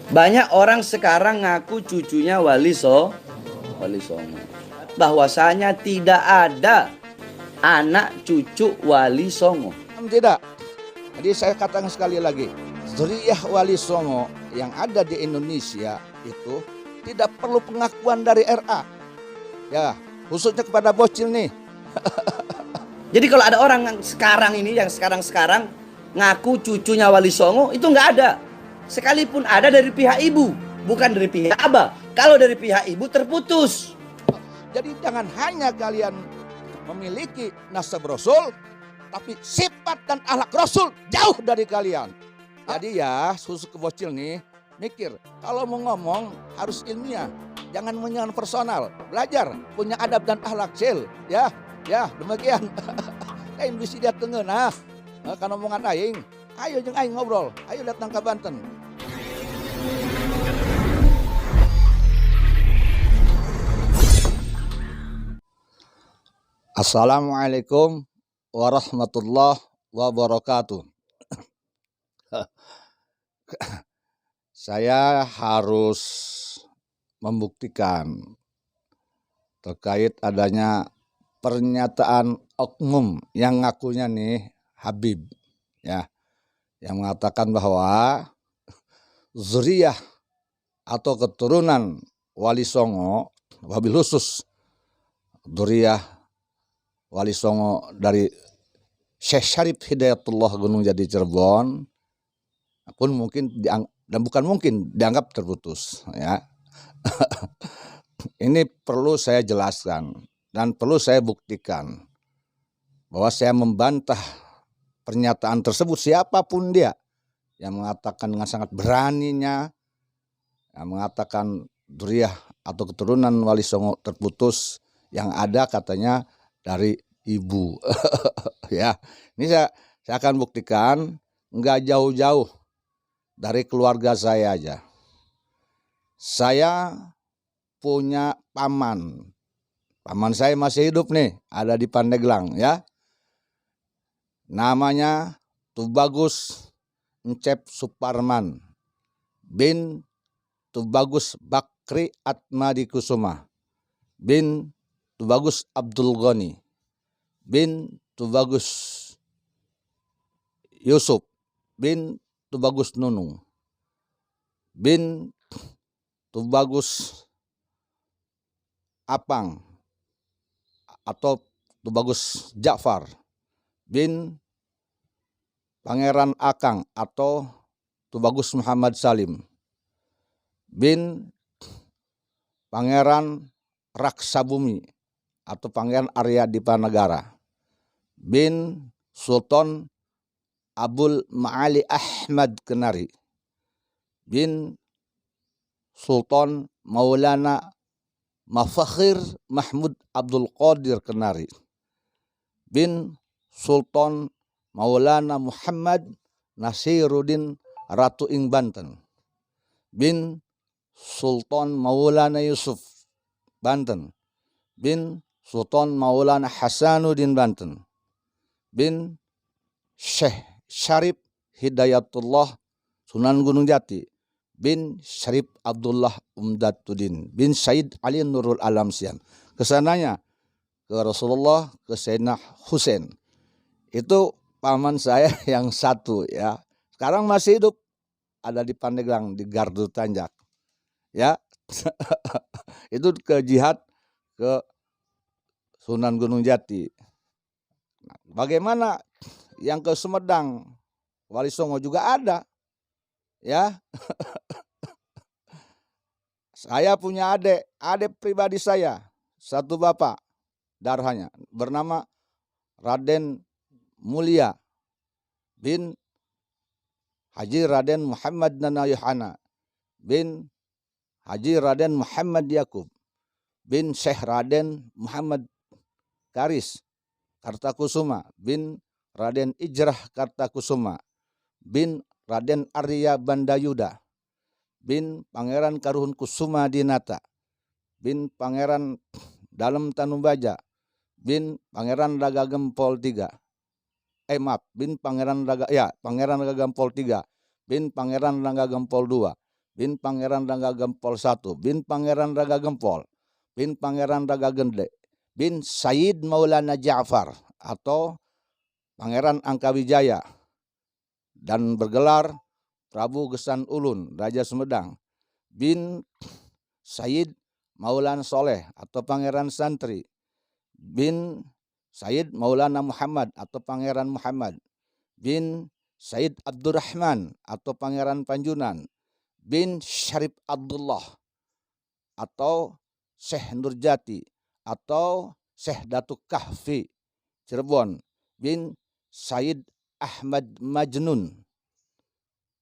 Banyak orang sekarang ngaku cucunya Wali Songo. Bahwasanya tidak ada anak cucu Wali Songo. Tidak. Jadi saya katakan sekali lagi, Zuriyah Wali Songo yang ada di Indonesia itu tidak perlu pengakuan dari RA. Ya, khususnya kepada bocil nih. Jadi kalau ada orang yang sekarang ini, yang sekarang ngaku cucunya Wali Songo, itu nggak ada. Sekalipun ada dari pihak ibu, bukan dari pihak abah. Kalau dari pihak ibu terputus. Jadi jangan hanya kalian memiliki nasab Rasul, tapi sifat dan akhlak Rasul jauh dari kalian. Jadi ya, khusus ke bocil nih, mikir kalau mau ngomong harus ilmiah, jangan menyerang personal. Belajar punya adab dan akhlak sil, ya demikian. Kain bisa dia tengah nah, kan omongan aing. Ayo jeung aing ngobrol, ayo datang ke Banten. Assalamualaikum warahmatullahi wabarakatuh. Saya harus membuktikan terkait adanya pernyataan oknum yang ngakunya nih Habib, ya, yang mengatakan bahwa zuriyah atau keturunan Wali Songo, wabil khusus zuriyah Wali Songo dari Syekh Syarif Hidayatullah Gunung Jati Cirebon pun mungkin dan bukan mungkin dianggap terputus, ya. Ini perlu saya jelaskan dan perlu saya buktikan bahwa saya membantah pernyataan tersebut siapapun dia yang mengatakan dengan sangat beraninya, yang mengatakan zuriyah atau keturunan Wali Songo terputus, yang ada katanya dari ibu. Ya, ini saya akan buktikan nggak jauh-jauh dari keluarga saya aja. Saya punya paman saya masih hidup nih, ada di Pandeglang, ya. Namanya Tubagus Encep Suparman bin Tubagus Bakri Atmadi Kusuma bin Tubagus Abdul Ghani bin Tubagus Yusuf bin Tubagus Nunung bin Tubagus Apang atau Tubagus Ja'far bin Pangeran Akang atau Tubagus Muhammad Salim bin Pangeran Raksabumi atau Pangeran Arya Dipanegara bin Sultan Abul Ma'ali Ahmad Kenari bin Sultan Maulana Mafakhir Mahmud Abdul Qadir Kenari bin Sultan Maulana Muhammad Nasiruddin Ratu Ing Banten bin Sultan Maulana Yusuf Banten bin Sultan Maulana Hasanuddin Banten bin Syekh Syarif Hidayatullah Sunan Gunung Jati bin Syarif Abdullah Umdatuddin bin Said Ali Nurul Alamsian. Kesananya ke Rasulullah, ke Sayyidina Husain. Itu paman saya yang satu, ya. Sekarang masih hidup, ada di Pandeglang di Gardu Tanjak, ya. Itu ke jihad ke Sunan Gunung Jati. Bagaimana yang ke Sumedang, Wali Songo juga ada, ya. Saya punya adik pribadi saya, satu bapak darahnya, bernama Raden Mulia bin Haji Raden Muhammad Nanayuhana bin Haji Raden Muhammad Yakub bin Syekh Raden Muhammad Karis Kartakusuma bin Raden Ijrah Kartakusuma bin Raden Arya Bandayuda bin Pangeran Karuhun Kusuma Dinata bin Pangeran Dalem Tanumbaja bin Pangeran Raga Gempol 3 bin Pangeran Raga Gempol 3 bin Pangeran Raga Gempol 2 bin Pangeran Rangga Gempol I, bin Pangeran Rangga Gempol, bin Pangeran Rangga Gende, bin Sayyid Maulana Ja'far atau Pangeran Angkawijaya, dan bergelar Prabu Gesan Ulun Raja Sumedang, bin Sayyid Maulana Soleh atau Pangeran Santri, bin Sayyid Maulana Muhammad atau Pangeran Muhammad, bin Sayyid Abdurrahman atau Pangeran Panjunan, bin Syarif Abdullah atau Syekh Nurjati atau Syekh Datuk Kahfi Cirebon, bin Sayyid Ahmad Majnun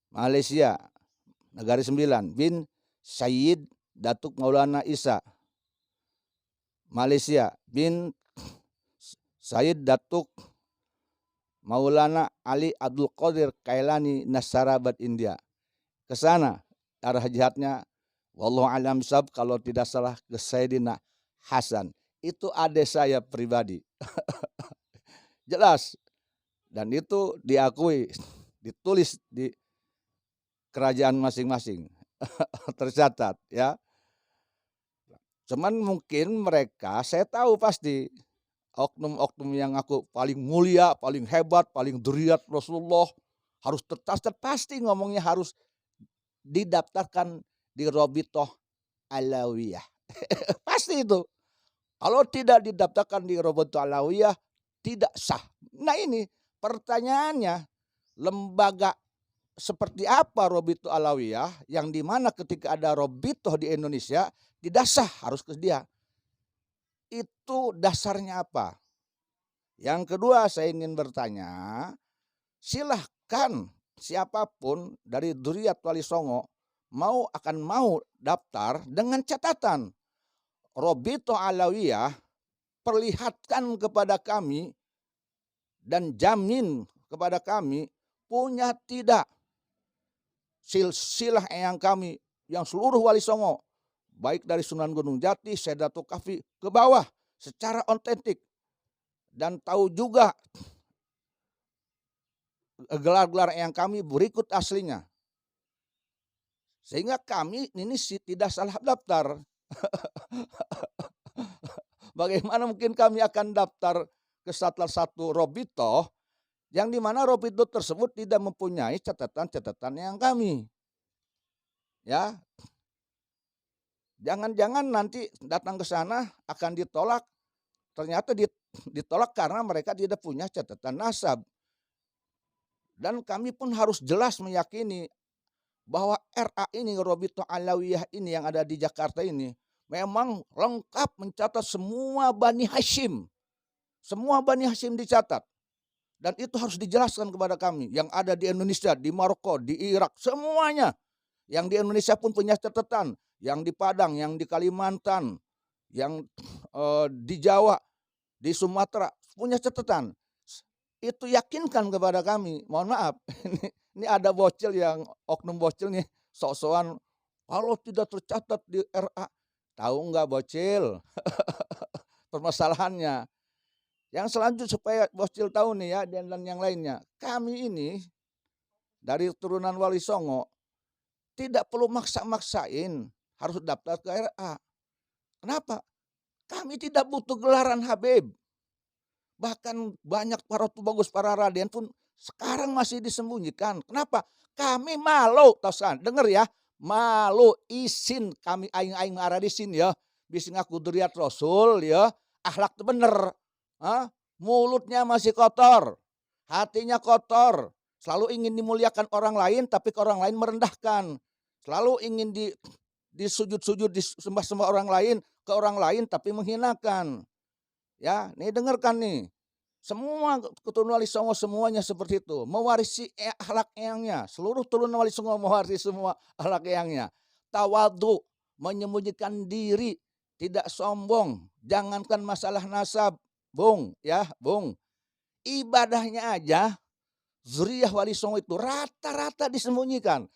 Malaysia Negari Sembilan, bin Sayyid Datuk Maulana Isa Malaysia, bin Sayyid Datuk Maulana Ali Abdul Qadir Kailani Nasarabad India. Ke sana arah jihadnya, wallahu alam sab, kalau tidak salah ke Sayyidina Hasan. Itu adik saya pribadi. Jelas. Dan itu diakui, ditulis di kerajaan masing-masing. Tercatat ya. Cuman mungkin mereka, saya tahu pasti oknum-oknum yang aku paling mulia, paling hebat, paling dzurriyyat Rasulullah, harus tercatat, pasti ngomongnya harus didaftarkan di Robitoh Alawiyah. Pasti itu. Kalau tidak didaftarkan di Robitoh Alawiyah, tidak sah. Nah ini pertanyaannya, lembaga seperti apa Robitoh Alawiyah yang dimana ketika ada Robitoh di Indonesia tidak sah, harus ke dia. Itu dasarnya apa? Yang kedua saya ingin bertanya, silahkan siapapun dari dzurriyyat Wali Songo mau daftar dengan catatan Robitoh Alawiyah, perlihatkan kepada kami dan jamin kepada kami punya tidak silsilah eyang kami yang seluruh Wali Songo, baik dari Sunan Gunung Jati, Syekh Datuk Kahfi ke bawah secara otentik, dan tahu juga gelar-gelar eyang kami berikut aslinya, sehingga kami ini tidak salah daftar. Bagaimana mungkin kami akan daftar ke salah satu Robitoh yang dimana Robitoh tersebut tidak mempunyai catatan-catatan yang kami, ya, jangan-jangan nanti datang ke sana akan ditolak, ternyata ditolak karena mereka tidak punya catatan nasab. Dan kami pun harus jelas meyakini bahwa RA ini, Robitoh Alawiyah ini yang ada di Jakarta ini, memang lengkap mencatat semua Bani Hashim. Semua Bani Hashim dicatat. Dan itu harus dijelaskan kepada kami yang ada di Indonesia, di Maroko, di Irak, semuanya. Yang di Indonesia pun punya catatan, yang di Padang, yang di Kalimantan, yang di Jawa, di Sumatera punya catatan. Itu yakinkan kepada kami. Mohon maaf, ini ada bocil yang oknum bocil nih, sok-sokan kalau tidak tercatat di RA. Tahu nggak bocil? Permasalahannya. Yang selanjutnya supaya bocil tahu nih ya, dan yang lainnya. Kami ini dari turunan Wali Songo tidak perlu maksa-maksain harus daftar ke RA. Kenapa? Kami tidak butuh gelaran Habib. Bahkan banyak para tubagus, para raden pun sekarang masih disembunyikan. Kenapa? Kami malu, tahu dengar ya, malu isin kami aing-aing aradisin ya, bisa ngaku dzurriyyat Rasul ya, akhlak itu bener. Mulutnya masih kotor, hatinya kotor, selalu ingin dimuliakan orang lain tapi ke orang lain merendahkan, selalu ingin disujud-sujud, disembah-sembah orang lain ke orang lain tapi menghinakan. Ya, nih dengarkan nih. Semua keturunan Wali Songo semuanya seperti itu, mewarisi akhlak eyangnya. Seluruh turunan Wali Songo mewarisi semua akhlak eyangnya. Tawadhu, menyembunyikan diri, tidak sombong, jangankan masalah nasab. Bung, ya, Bung. Ibadahnya aja dzurriyyah Wali Songo itu rata-rata disembunyikan.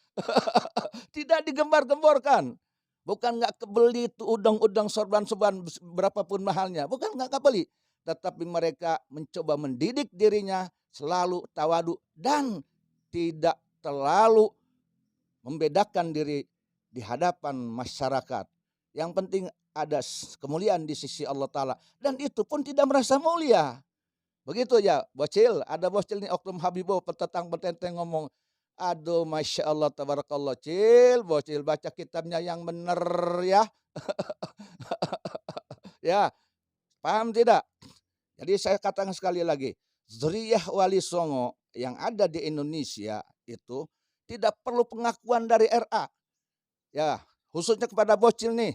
Tidak digembar-gemborkan. Bukan nggak kebeli itu udang-udang sorban-sorban berapapun mahalnya. Bukan nggak kebeli. Tetapi mereka mencoba mendidik dirinya selalu tawadu dan tidak terlalu membedakan diri di hadapan masyarakat. Yang penting ada kemuliaan di sisi Allah Ta'ala. Dan itu pun tidak merasa mulia. Begitu ya, bocil. Ada bocil nih, Oknum Habibo, petetang petenteng ngomong, aduh Masya Allah, tabarakallah, cil, bocil baca kitabnya yang benar ya. Ya, paham tidak? Jadi saya katakan sekali lagi, Zuriyah Wali Songo yang ada di Indonesia itu tidak perlu pengakuan dari RA. Ya, khususnya kepada bocil nih.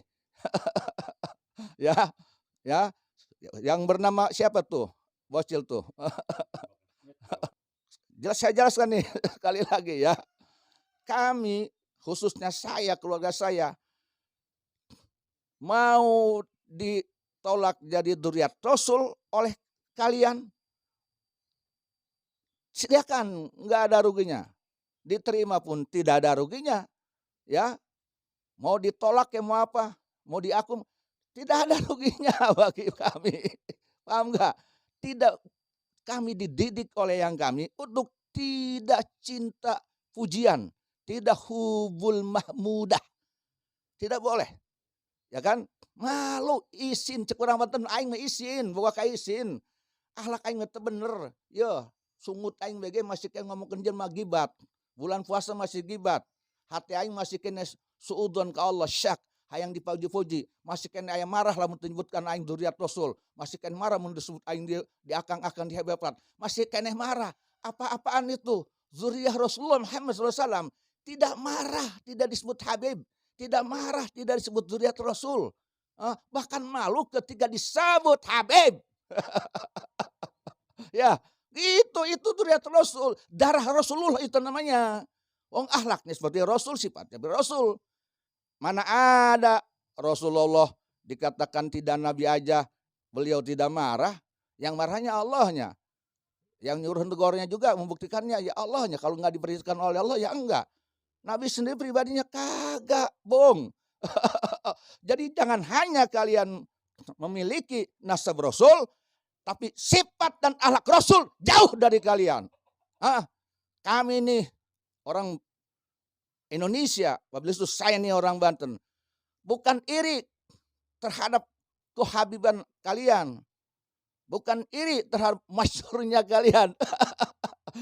Ya, ya, yang bernama siapa tuh? Bocil tuh. Saya jelaskan nih sekali lagi ya. Kami, khususnya saya, keluarga saya, mau ditolak jadi dzurriyyah Rasul oleh kalian, silakan, nggak ada ruginya. Diterima pun tidak ada ruginya. Ya, mau ditolak ya mau apa, mau diakum, tidak ada ruginya bagi kami. Paham nggak? Tidak, kami dididik oleh yang kami untuk tidak cinta pujian, tidak hubul mahmudah, tidak boleh, ya kan? Malu izin cek urang banten aing mah izin, boga ka izin. Akhlak aing teh bener. Yo, sungut aing bege masih kayak ngomongkeun jelema gibat. Bulan puasa masih gibat. Hati aing masih kena suudon ka Allah syak, hayang dipuji-puji. Masih kena aya marah lamun menyebutkan aing dzurriyyah Rasul. Masih kena marah mun disebut aing di akang-akang dihebatkan. Masih kena marah. Apa-apaan itu? Dzurriyyah Rasulullah Muhammad SAW tidak marah, tidak disebut Habib. Tidak marah, tidak disebut dzurriyyah Rasul. Bahkan malu ketika disebut Habib. Ya, itu dzurriyyah Rasul. Darah Rasulullah itu namanya. Wong akhlaknya seperti Rasul, sifatnya Rasul. Mana ada Rasulullah dikatakan tidak nabi aja, beliau tidak marah. Yang marahnya Allahnya. Yang nyuruh negornya juga membuktikannya ya Allahnya. Kalau nggak diperintahkan oleh Allah ya enggak. Nabi sendiri pribadinya kagak, bong. Jadi jangan hanya kalian memiliki nasab Rasul, tapi sifat dan akhlak Rasul jauh dari kalian. Kami nih orang Indonesia, wabillahi saya nih orang Banten, bukan iri terhadap kehabiban kalian, bukan iri terhadap masyhurnya kalian.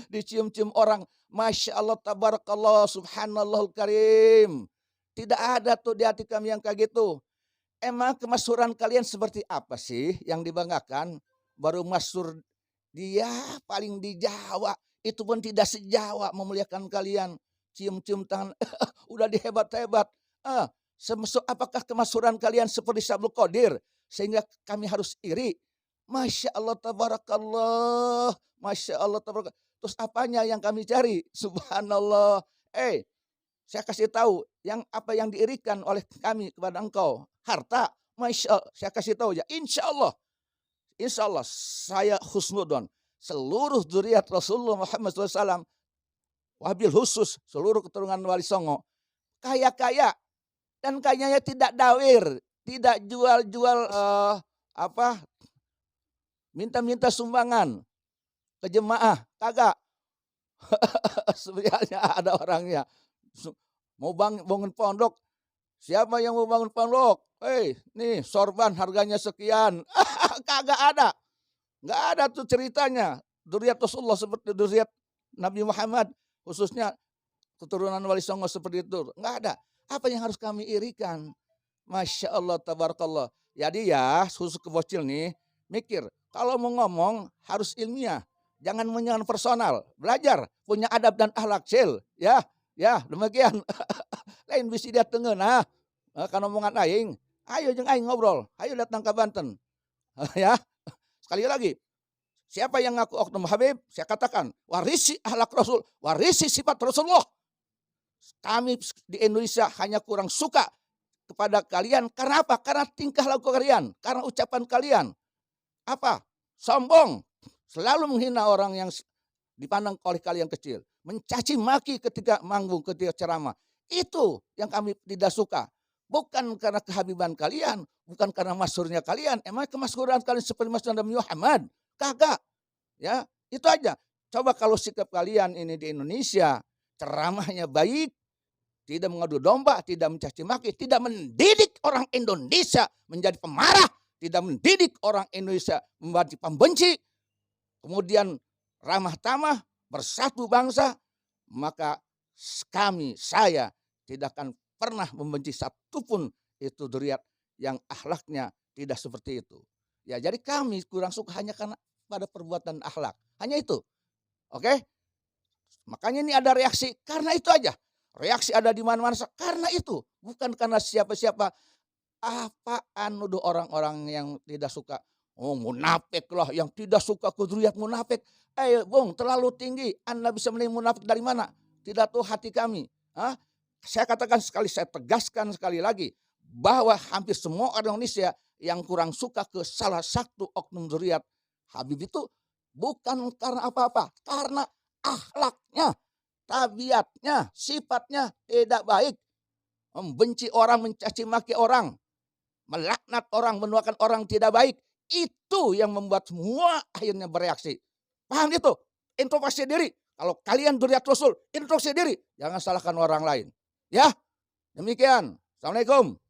Dicium-cium orang, Masya Allah, tabarakallah, subhanallahul karim. Tidak ada tuh di hati kami yang kayak gitu. Emang kemasyhuran kalian seperti apa sih yang dibanggakan? Baru masyhur dia paling di Jawa, itu pun tidak se-Jawa memuliakan kalian. Cium-cium tangan, udah dihebat-hebat. Apakah kemasyhuran kalian seperti Syabul Qadir sehingga kami harus iri? Masya Allah, tabarakallah, Masya Allah, tabarakallah. Terus apanya yang kami cari? Subhanallah. Saya kasih tahu apa yang diirikan oleh kami kepada engkau. Harta, Masya Allah. Saya kasih tahu ya, insya Allah saya husnudon. Seluruh dzurriyyah Rasulullah Muhammad SAW, wabil khusus seluruh keturunan Wali Songo, kaya-kaya. Dan kayaknya tidak dawir, tidak jual-jual minta-minta sumbangan ke jemaah, kagak. Sebenarnya ada orangnya mau bangun pondok, siapa yang mau bangun pondok? Nih sorban harganya sekian. Kagak ada. Nggak ada tuh ceritanya. Dzurriyyah Rasulullah seperti dzurriyyah Nabi Muhammad, khususnya keturunan Wali Songo seperti itu. Nggak ada. Apa yang harus kami irikan? Masya Allah, tabarakallah. Jadi ya, khusus ke bocil nih, mikir. Kalau mau ngomong harus ilmiah. Jangan menyerang personal. Belajar. Punya adab dan akhlak, cil. Ya, demikian. Lain bisa dia tengen. Kan omongan aing. Ayo jeung aing ngobrol. Ayo datang ke Banten. Ya. Sekali lagi. Siapa yang ngaku Oknum Habib? Saya katakan. Warisi akhlak Rasul. Warisi sifat Rasulullah. Kami di Indonesia hanya kurang suka kepada kalian. Karena apa? Karena tingkah laku kalian. Karena ucapan kalian. Apa? Sombong. Selalu menghina orang yang dipandang oleh kalian kecil. Mencaci maki ketika manggung, ketika ceramah. Itu yang kami tidak suka. Bukan karena kehabiban kalian. Bukan karena masyhurnya kalian. Emang kemasyhuran kalian seperti masyhur Nabi Muhammad? Kagak. Ya, itu aja. Coba kalau sikap kalian ini di Indonesia, ceramahnya baik, tidak mengadu domba, tidak mencaci maki, tidak mendidik orang Indonesia menjadi pemarah, tidak mendidik orang Indonesia menjadi pembenci, kemudian ramah tamah, bersatu bangsa, maka saya tidak akan pernah membenci satupun itu dzurriyyat yang akhlaknya tidak seperti itu. Ya, jadi kami kurang suka hanya karena pada perbuatan akhlak. Hanya itu. Oke? Makanya ini ada reaksi karena itu aja. Reaksi ada di mana-mana karena itu, bukan karena siapa-siapa. Apaan nuduh orang-orang yang tidak suka? Oh, munafik lah, yang tidak suka ke dzurriyyat munafik. Bung, terlalu tinggi. Anda bisa menilai munafik dari mana? Tidak tahu hati kami. Hah? Saya katakan saya tegaskan sekali lagi bahwa hampir semua orang Indonesia yang kurang suka ke salah satu oknum dzurriyyat Habib itu bukan karena apa-apa, karena akhlaknya, tabiatnya, sifatnya tidak baik, membenci orang, mencaci maki orang, melaknat orang, mendoakan orang tidak baik. Itu yang membuat semua akhirnya bereaksi. Paham itu? Introspeksi diri. Kalau kalian dzurriyyat Rasul, introspeksi diri. Jangan salahkan orang lain. Ya, demikian. Assalamualaikum.